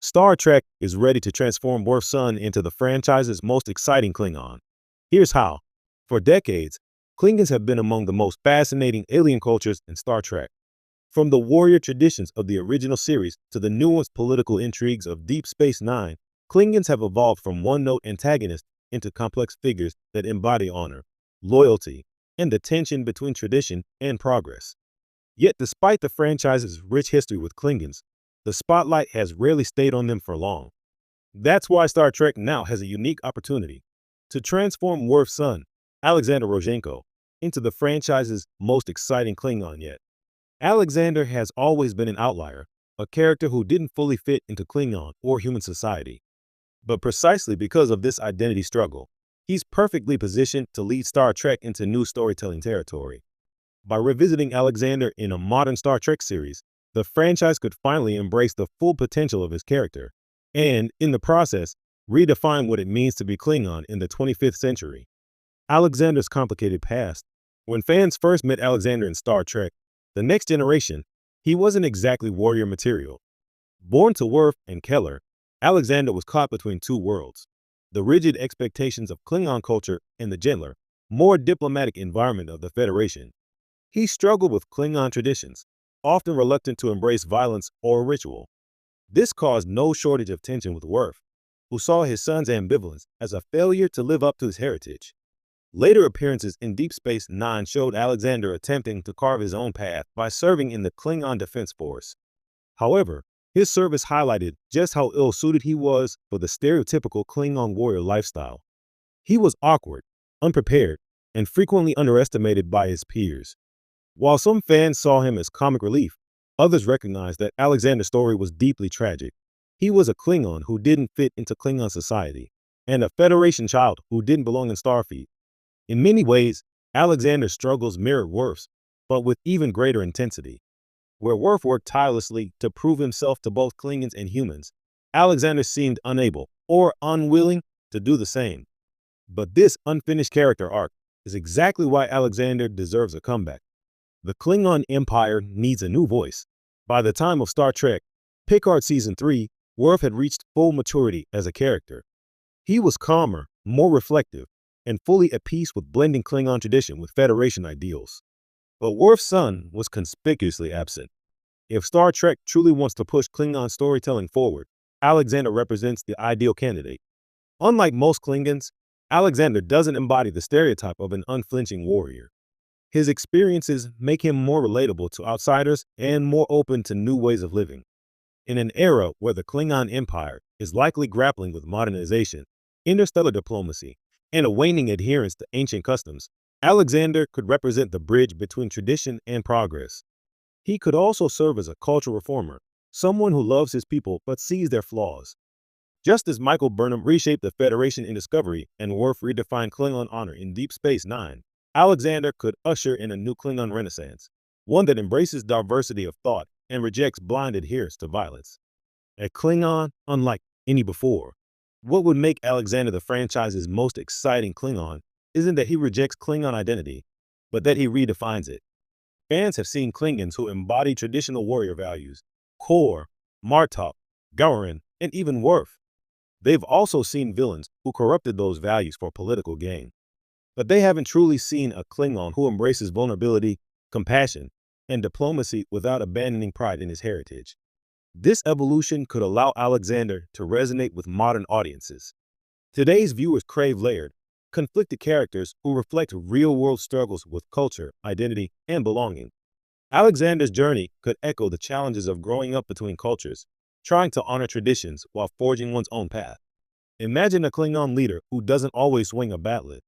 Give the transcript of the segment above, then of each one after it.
Star Trek is ready to transform Worf's son into the franchise's most exciting Klingon. Here's how. For decades, Klingons have been among the most fascinating alien cultures in Star Trek. From the warrior traditions of the original series to the nuanced political intrigues of Deep Space Nine, Klingons have evolved from one-note antagonists into complex figures that embody honor, loyalty, and the tension between tradition and progress. Yet despite the franchise's rich history with Klingons, the spotlight has rarely stayed on them for long. That's why Star Trek now has a unique opportunity to transform Worf's son, Alexander Rozhenko, into the franchise's most exciting Klingon yet. Alexander has always been an outlier, a character who didn't fully fit into Klingon or human society. But precisely because of this identity struggle, he's perfectly positioned to lead Star Trek into new storytelling territory. By revisiting Alexander in a modern Star Trek series, the franchise could finally embrace the full potential of his character, and, in the process, redefine what it means to be Klingon in the 25th century. Alexander's complicated past. When fans first met Alexander in Star Trek, The Next Generation, he wasn't exactly warrior material. Born to Worf and Keller, Alexander was caught between two worlds: the rigid expectations of Klingon culture and the gentler, more diplomatic environment of the Federation. He struggled with Klingon traditions, often reluctant to embrace violence or ritual. This caused no shortage of tension with Worf, who saw his son's ambivalence as a failure to live up to his heritage. Later appearances in Deep Space Nine showed Alexander attempting to carve his own path by serving in the Klingon Defense Force. However, his service highlighted just how ill-suited he was for the stereotypical Klingon warrior lifestyle. He was awkward, unprepared, and frequently underestimated by his peers. While some fans saw him as comic relief, others recognized that Alexander's story was deeply tragic. He was a Klingon who didn't fit into Klingon society, and a Federation child who didn't belong in Starfleet. In many ways, Alexander's struggles mirrored Worf's, but with even greater intensity. Where Worf worked tirelessly to prove himself to both Klingons and humans, Alexander seemed unable or unwilling to do the same. But this unfinished character arc is exactly why Alexander deserves a comeback. The Klingon Empire needs a new voice. By the time of Star Trek, Picard Season 3, Worf had reached full maturity as a character. He was calmer, more reflective, and fully at peace with blending Klingon tradition with Federation ideals. But Worf's son was conspicuously absent. If Star Trek truly wants to push Klingon storytelling forward, Alexander represents the ideal candidate. Unlike most Klingons, Alexander doesn't embody the stereotype of an unflinching warrior. His experiences make him more relatable to outsiders and more open to new ways of living. In an era where the Klingon Empire is likely grappling with modernization, interstellar diplomacy, and a waning adherence to ancient customs, Alexander could represent the bridge between tradition and progress. He could also serve as a cultural reformer, someone who loves his people but sees their flaws. Just as Michael Burnham reshaped the Federation in Discovery and Worf redefined Klingon honor in Deep Space Nine, Alexander could usher in a new Klingon renaissance, one that embraces diversity of thought and rejects blind adherence to violence. A Klingon unlike any before. What would make Alexander the franchise's most exciting Klingon isn't that he rejects Klingon identity, but that he redefines it. Fans have seen Klingons who embody traditional warrior values: Kor, Martok, Gowron, and even Worf. They've also seen villains who corrupted those values for political gain. But they haven't truly seen a Klingon who embraces vulnerability, compassion, and diplomacy without abandoning pride in his heritage. This evolution could allow Alexander to resonate with modern audiences. Today's viewers crave layered, conflicted characters who reflect real-world struggles with culture, identity, and belonging. Alexander's journey could echo the challenges of growing up between cultures, trying to honor traditions while forging one's own path. Imagine a Klingon leader who doesn't always swing a batlet,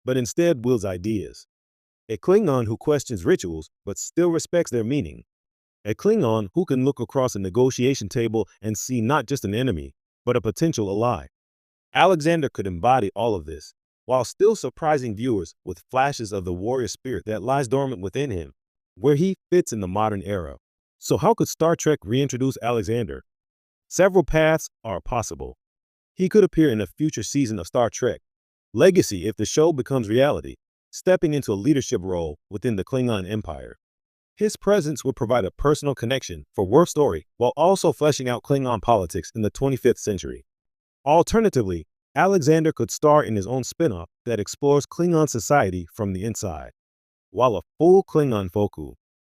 but instead wields ideas. A Klingon who questions rituals but still respects their meaning. A Klingon who can look across a negotiation table and see not just an enemy, but a potential ally. Alexander could embody all of this, while still surprising viewers with flashes of the warrior spirit that lies dormant within him, where he fits in the modern era. So how could Star Trek reintroduce Alexander? Several paths are possible. He could appear in a future season of Star Trek Legacy if the show becomes reality, stepping into a leadership role within the Klingon Empire. His presence would provide a personal connection for Worf's story while also fleshing out Klingon politics in the 25th century. Alternatively, Alexander could star in his own spin-off that explores Klingon society from the inside. While a full Klingon Foku